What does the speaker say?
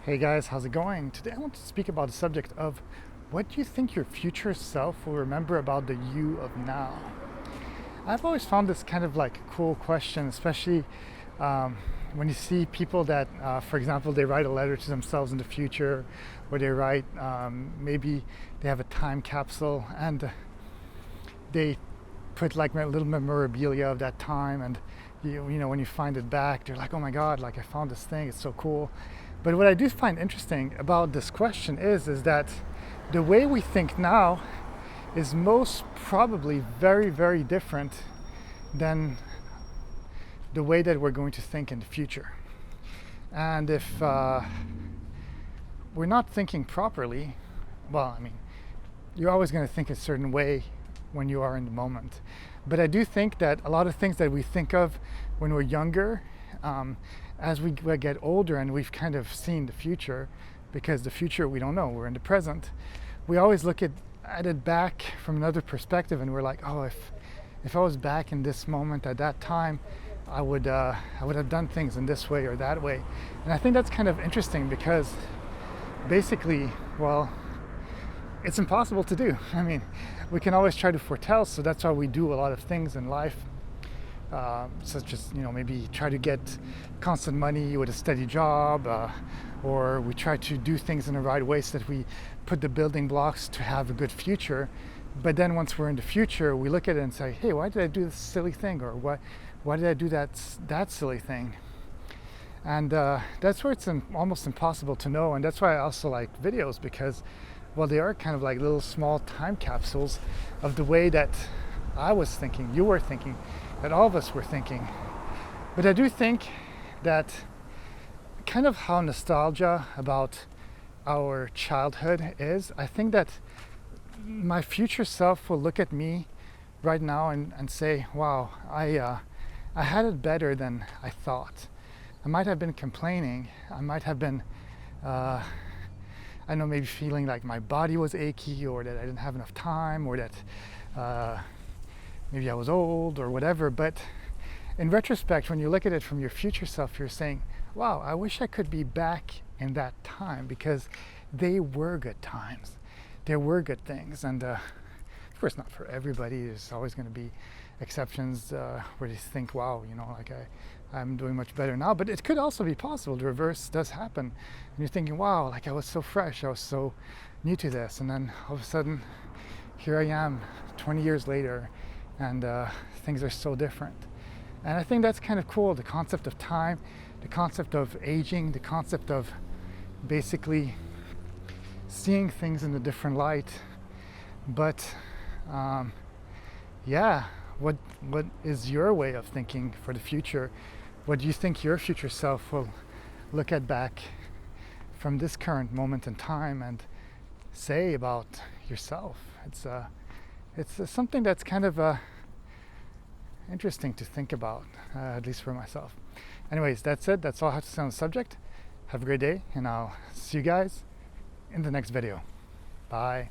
Hey guys, how's it going? Today I want to speak about the subject of what do you think your future self will remember about the you of now? I've always found this kind of like a cool question, especially when you see people that, for example, they write a letter to themselves in the future, or they write, maybe they have a time capsule and they put like a little memorabilia of that time, and you know when you find it back, they're like, oh my god, like I found this thing, it's so cool. But what I do find interesting about this question is that the way we think now is most probably very, very different than the way that we're going to think in the future. And if we're not thinking properly, well, I mean, you're always going to think a certain way when you are in the moment. But I do think that a lot of things that we think of when we're younger, as we get older and we've kind of seen the future, because the future we don't know, we're in the present, we always look at it back from another perspective, and we're like, oh, if I was back in this moment at that time, I would have done things in this way or that way. And I think that's kind of interesting because basically, well, it's impossible to do. I mean, we can always try to foretell, so that's why we do a lot of things in life, such as, maybe try to get constant money with a steady job, or we try to do things in the right way so that we put the building blocks to have a good future. But then once we're in the future, we look at it and say, hey, why did I do this silly thing? Or why did I do that silly thing? And that's where it's almost impossible to know. And that's why I also like videos, because, well, they are kind of like little small time capsules of the way that I was thinking, you were thinking, that all of us were thinking. But I do think that kind of how nostalgia about our childhood is, I think that my future self will look at me right now and say, wow, I had it better than I thought. I might have been complaining. I might have been, I know, maybe feeling like my body was achy, or that I didn't have enough time, or that maybe I was old or whatever. But in retrospect, when you look at it from your future self, you're saying, wow, I wish I could be back in that time, because they were good times. There were good things. And of course, not for everybody. There's always going to be exceptions where you think, wow, like I'm doing much better now. But it could also be possible. The reverse does happen. And you're thinking, wow, like I was so fresh. I was so new to this. And then all of a sudden, here I am 20 years later, and things are so different. And I think that's kind of cool. The concept of time, the concept of aging, the concept of basically seeing things in a different light. But yeah, what is your way of thinking for the future? What do you think your future self will look at back from this current moment in time and say about yourself? It's something that's kind of interesting to think about, at least for myself. Anyways, that's it. That's all I have to say on the subject. Have a great day, and I'll see you guys in the next video. Bye.